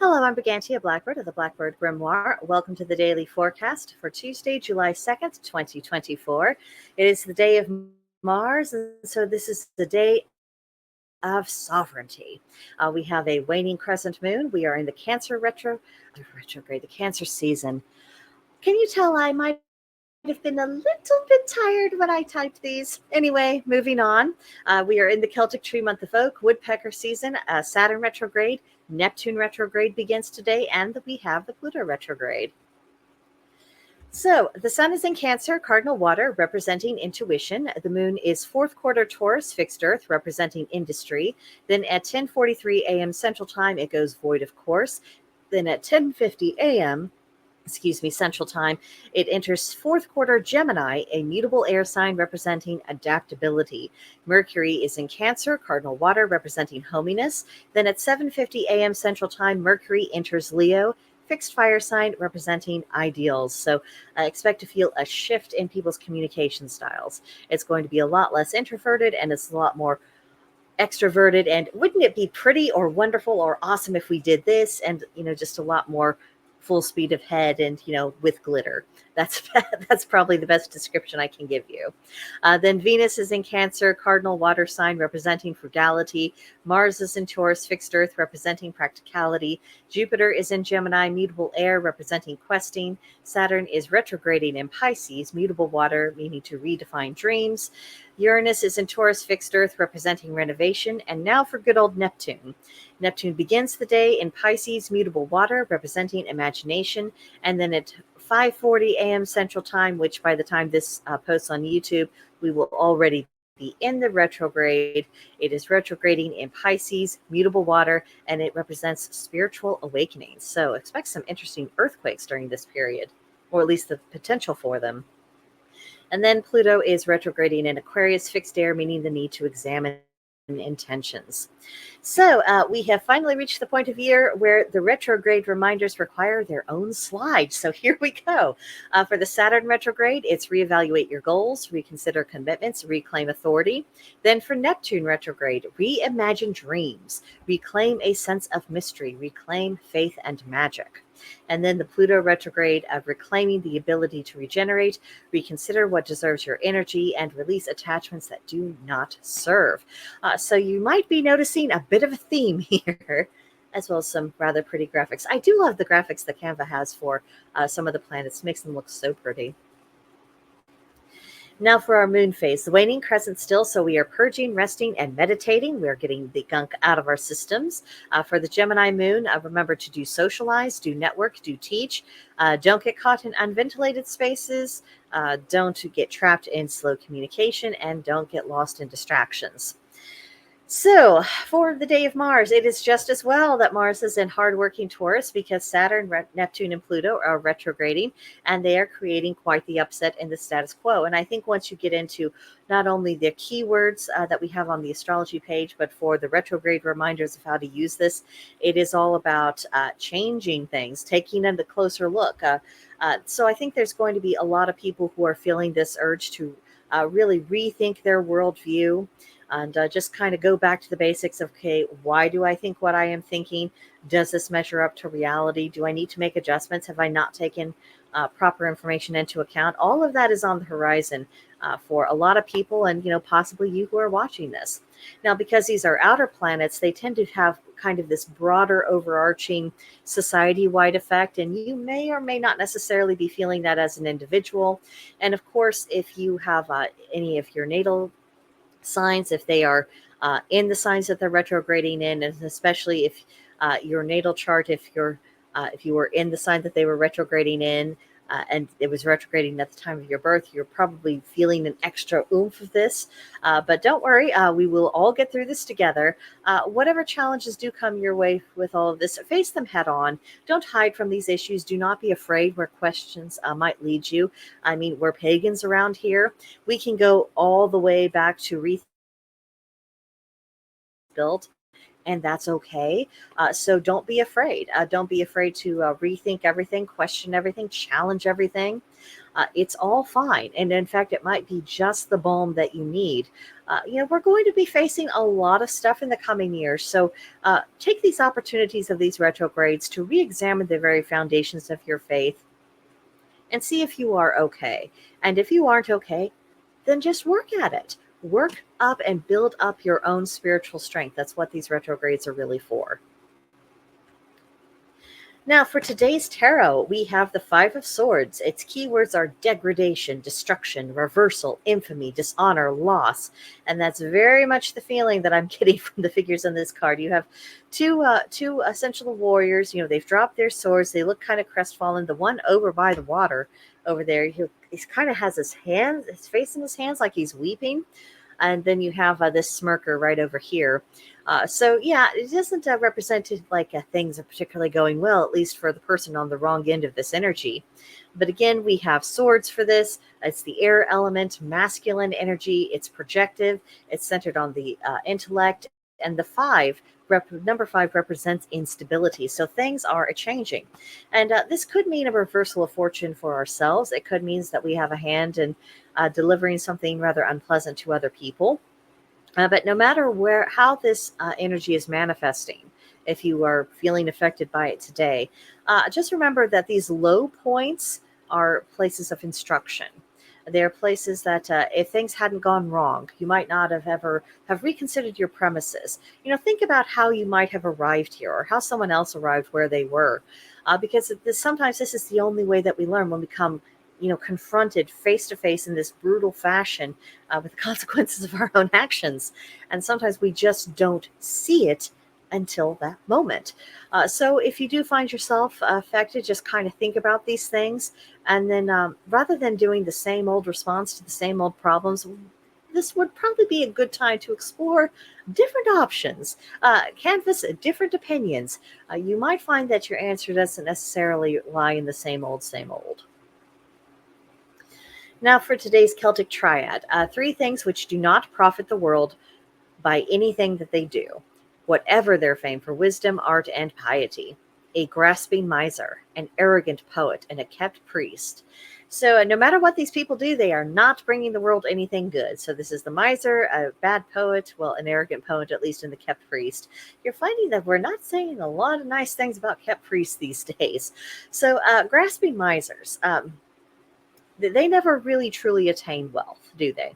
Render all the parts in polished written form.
Hello, I'm Brigantia, Blackbird of the Blackbird Grimoire. Welcome to the daily forecast for Tuesday, July 2nd, 2024. It is the day of Mars, and so this is the day of sovereignty. We have a waning crescent moon. We are in the retrograde, the Cancer season. Can you tell I might have been a little bit tired when I typed these? Anyway, moving on. We are in the Celtic Tree month of Oak, Woodpecker season, Saturn retrograde, Neptune retrograde begins today, and we have the Pluto retrograde. So the sun is in Cancer, cardinal water, representing intuition. The moon is fourth quarter Taurus, fixed earth, representing industry. Then at 10:43 a.m. Central Time, it goes void, of course. Then at 10:50 a.m., Central Time, it enters fourth quarter Gemini, a mutable air sign representing adaptability. Mercury is in Cancer, cardinal water, representing hominess. Then at 7:50 a.m. Central Time, Mercury enters Leo, fixed fire sign representing ideals. So expect to feel a shift in people's communication styles. It's going to be a lot less introverted and it's a lot more extroverted. And wouldn't it be pretty or wonderful or awesome if we did this? And, just a lot more full speed of head and, with glitter. That's probably the best description I can give you. Then Venus is in Cancer, cardinal water sign representing frugality. Mars is in Taurus, fixed earth representing practicality. Jupiter is in Gemini, mutable air representing questing. Saturn is retrograding in Pisces, mutable water, meaning to redefine dreams. Uranus is in Taurus, fixed earth representing renovation. And now for good old Neptune. Neptune begins the day in Pisces, mutable water, representing imagination. And then at 5:40 a.m. Central Time, which by the time this posts on YouTube, we will already be in the retrograde. It is retrograding in Pisces, mutable water, and it represents spiritual awakenings. So expect some interesting earthquakes during this period, or at least the potential for them. And then Pluto is retrograding in Aquarius, fixed air, meaning the need to examine intentions. So we have finally reached the point of year where the retrograde reminders require their own slide. So here we go. For the Saturn retrograde, it's reevaluate your goals, reconsider commitments, reclaim authority. Then for Neptune retrograde, reimagine dreams, reclaim a sense of mystery, reclaim faith and magic. And then the Pluto retrograde of reclaiming the ability to regenerate, reconsider what deserves your energy, and release attachments that do not serve. So you might be noticing a bit of a theme here, as well as some rather pretty graphics. I do love the graphics that Canva has for some of the planets. It makes them look so pretty. Now for our moon phase, the waning crescent still, so we are purging, resting, and meditating. We are getting the gunk out of our systems. For the Gemini moon, remember to do socialize, do network, do teach. Don't get caught in unventilated spaces. Don't get trapped in slow communication, and don't get lost in distractions. So, for the day of Mars, it is just as well that Mars is in hardworking Taurus because Saturn, Neptune, and Pluto are retrograding, and they are creating quite the upset in the status quo. And I think once you get into not only the keywords that we have on the astrology page, but for the retrograde reminders of how to use this, it is all about changing things, taking a closer look. So I think there's going to be a lot of people who are feeling this urge to really rethink their worldview and just kind of go back to the basics of, okay, why do I think what I am thinking? Does this measure up to reality? Do I need to make adjustments? Have I not taken proper information into account? All of that is on the horizon for a lot of people and, possibly you who are watching this. Now, because these are outer planets, they tend to have kind of this broader overarching society-wide effect, and you may or may not necessarily be feeling that as an individual. And of course, if you have any of your natal signs, if they are in the signs that they're retrograding in, and especially if your natal chart, if you were in the sign that they were retrograding in, and it was retrograding at the time of your birth, you're probably feeling an extra oomph of this. But don't worry, we will all get through this together. Whatever challenges do come your way with all of this, face them head on. Don't hide from these issues. Do not be afraid where questions might lead you. I mean, we're pagans around here. We can go all the way back to rebuild and that's okay. So don't be afraid. Don't be afraid to rethink everything, question everything, challenge everything. It's all fine. And in fact, it might be just the balm that you need. We're going to be facing a lot of stuff in the coming years. So take these opportunities of these retrogrades to re examine the very foundations of your faith and see if you are okay. And if you aren't okay, then just work at it. Work up and build up your own spiritual strength. That's what these retrogrades are really for. Now, for today's tarot, we have the Five of Swords. Its keywords are degradation, destruction, reversal, infamy, dishonor, loss. And that's very much the feeling that I'm getting from the figures on this card. You have two essential warriors. They've dropped their swords. They look kind of crestfallen. The one over by the water over there, he kind of has his face in his hands like he's weeping. And then you have this smirker right over here. It doesn't represent it like things are particularly going well, at least for the person on the wrong end of this energy. But again, we have swords for this. It's the air element, masculine energy. It's projective. It's centered on the intellect. And number five represents instability. So things are changing. And this could mean a reversal of fortune for ourselves. It could mean that we have a hand in delivering something rather unpleasant to other people. But no matter how this energy is manifesting, if you are feeling affected by it today, just remember that these low points are places of instruction. They're places that if things hadn't gone wrong, you might not have reconsidered your premises. Think about how you might have arrived here or how someone else arrived where they were. Because sometimes this is the only way that we learn, when we come confronted face to face in this brutal fashion with the consequences of our own actions. And sometimes we just don't see it until that moment. So if you do find yourself affected, just kind of think about these things. And then rather than doing the same old response to the same old problems, this would probably be a good time to explore different options, canvas different opinions. You might find that your answer doesn't necessarily lie in the same old, same old. Now for today's Celtic Triad, 3 things which do not profit the world by anything that they do, whatever their fame for wisdom, art, and piety. A grasping miser, an arrogant poet, and a kept priest. So no matter what these people do, they are not bringing the world anything good. So this is the miser, a bad poet, an arrogant poet, at least in the kept priest. You're finding that we're not saying a lot of nice things about kept priests these days. So grasping misers, they never really truly attain wealth, do they?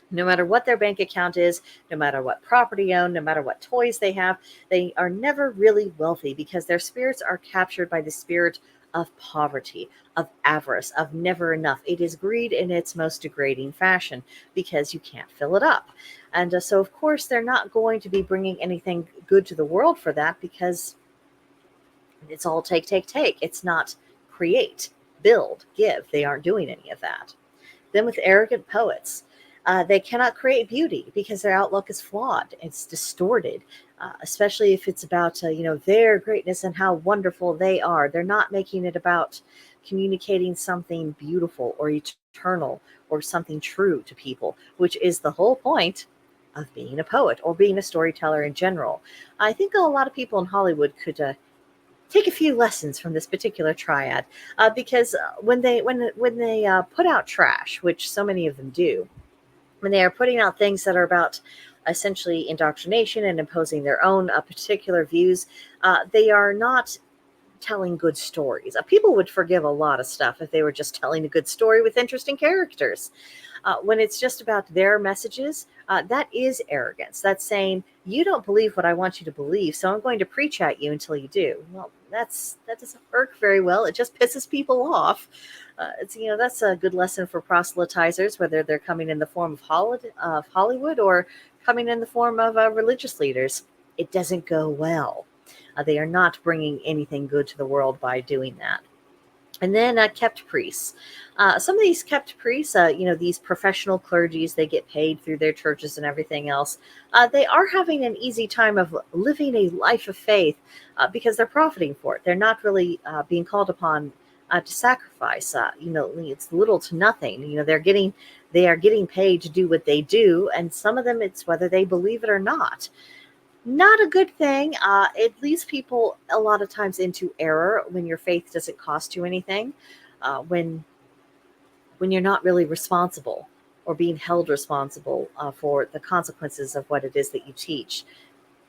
No matter what their bank account is, no matter what property they own, no matter what toys they have, they are never really wealthy because their spirits are captured by the spirit of poverty, of avarice, of never enough. It is greed in its most degrading fashion because you can't fill it up. And so, of course, they're not going to be bringing anything good to the world for that because it's all take, take, take. It's not create, build, give. They aren't doing any of that. Then with arrogant poets, they cannot create beauty because their outlook is flawed. It's distorted, especially if it's about their greatness and how wonderful they are. They're not making it about communicating something beautiful or eternal or something true to people, which is the whole point of being a poet or being a storyteller in general. I think a lot of people in Hollywood could take a few lessons from this particular triad, because when they put out trash, which so many of them do, when they are putting out things that are about essentially indoctrination and imposing their own particular views, they are not telling good stories. People would forgive a lot of stuff if they were just telling a good story with interesting characters. When it's just about their messages, that is arrogance. That's saying, you don't believe what I want you to believe, so I'm going to preach at you until you do. Well, that doesn't work very well. It just pisses people off. That's a good lesson for proselytizers, whether they're coming in the form of Hollywood or coming in the form of religious leaders. It doesn't go well. They are not bringing anything good to the world by doing that. And then kept priests. Some of these kept priests, these professional clergies, they get paid through their churches and everything else. They are having an easy time of living a life of faith because they're profiting for it. They're not really being called upon to sacrifice. It's little to nothing. They are getting paid to do what they do, and some of them, it's whether they believe it or not. Not a good thing. It leads people a lot of times into error when your faith doesn't cost you anything, when you're not really responsible or being held responsible for the consequences of what it is that you teach.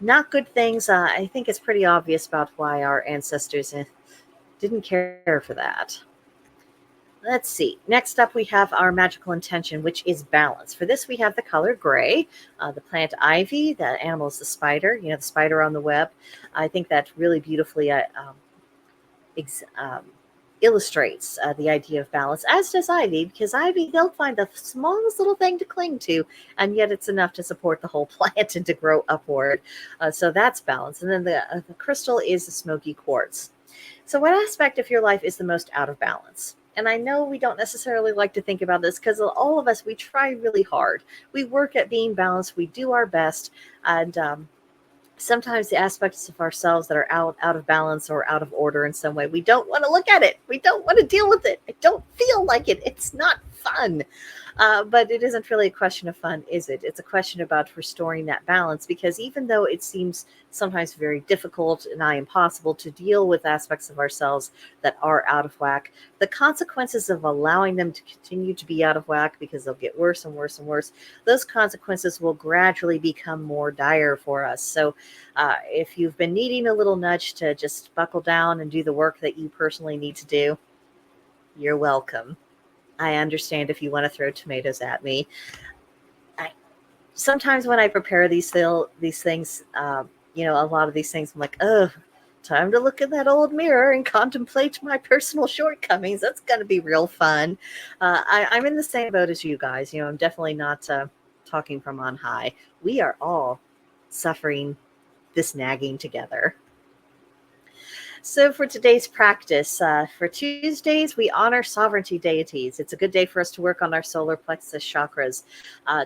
Not good things. I think it's pretty obvious about why our ancestors didn't care for that. Let's see. Next up, we have our magical intention, which is balance. For this, we have the color gray, the plant ivy, the animal is the spider, the spider on the web. I think that really beautifully ex- um, illustrates the idea of balance, as does ivy, because ivy, they'll find the smallest little thing to cling to, and yet it's enough to support the whole plant and to grow upward. So that's balance. And then the crystal is the smoky quartz. So, what aspect of your life is the most out of balance? And I know we don't necessarily like to think about this because all of us, we try really hard. We work at being balanced, we do our best, and sometimes the aspects of ourselves that are out of balance or out of order in some way, we don't want to look at it. We don't want to deal with it. I don't feel like it. It's not fun. But it isn't really a question of fun, is it? It's a question about restoring that balance, because even though it seems sometimes very difficult and nigh impossible to deal with aspects of ourselves that are out of whack, the consequences of allowing them to continue to be out of whack, because they'll get worse and worse and worse, those consequences will gradually become more dire for us. So if you've been needing a little nudge to just buckle down and do the work that you personally need to do, you're welcome. I understand if you want to throw tomatoes at me. I, Sometimes when I prepare these things, a lot of these things, I'm like, oh, time to look in that old mirror and contemplate my personal shortcomings. That's going to be real fun. I'm in the same boat as you guys. I'm definitely not talking from on high. We are all suffering this nagging together. So, for today's practice, for Tuesdays, we honor sovereignty deities. It's a good day for us to work on our solar plexus chakras,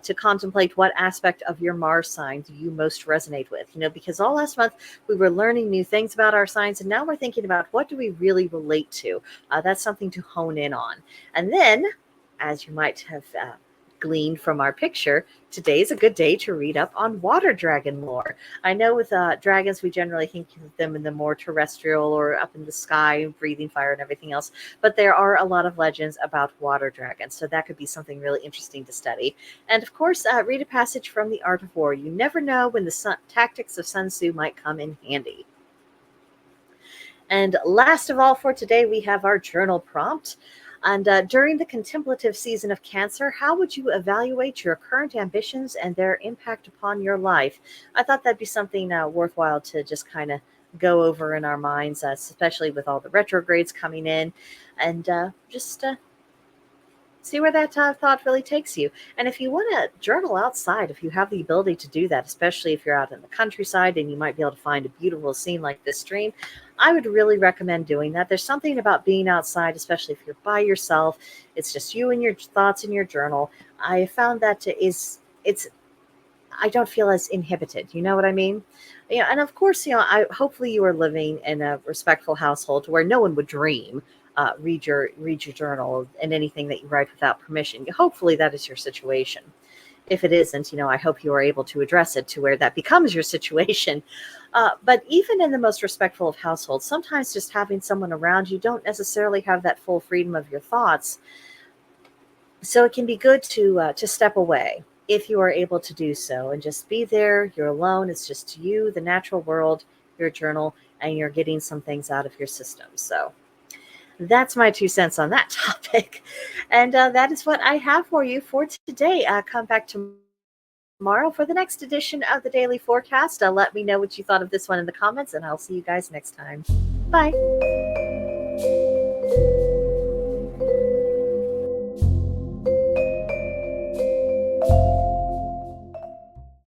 to contemplate what aspect of your Mars sign do you most resonate with. Because all last month we were learning new things about our signs, and now we're thinking about what do we really relate to. That's something to hone in on. And then, as you might have gleaned from our picture, today is a good day to read up on water dragon lore. I know with dragons, we generally think of them in the more terrestrial or up in the sky, breathing fire and everything else, but there are a lot of legends about water dragons, so that could be something really interesting to study. And of course, read a passage from The Art of War. You never know when the tactics of Sun Tzu might come in handy. And last of all, for today, we have our journal prompt. And during the contemplative season of Cancer, how would you evaluate your current ambitions and their impact upon your life? I thought that'd be something worthwhile to just kind of go over in our minds, especially with all the retrogrades coming in, and just see where that thought really takes you. And if you want to journal outside, if you have the ability to do that, especially if you're out in the countryside and you might be able to find a beautiful scene like this stream, I would really recommend doing that. There's something about being outside, especially if you're by yourself. It's just you and your thoughts in your journal. I found that it's I don't feel as inhibited. You know what I mean? Yeah, and of course, I hopefully you are living in a respectful household where no one would dream read your journal and anything that you write without permission. Hopefully, that is your situation. If it isn't, I hope you are able to address it to where that becomes your situation. But even in the most respectful of households, sometimes just having someone around you don't necessarily have that full freedom of your thoughts. So it can be good to step away if you are able to do so and just be there. You're alone. It's just you, the natural world, your journal, and you're getting some things out of your system. So that's my 2 cents on that topic. And that is what I have for you for today. Come back tomorrow for the next edition of the Daily Forecast. Let me know what you thought of this one in the comments, and I'll see you guys next time. Bye.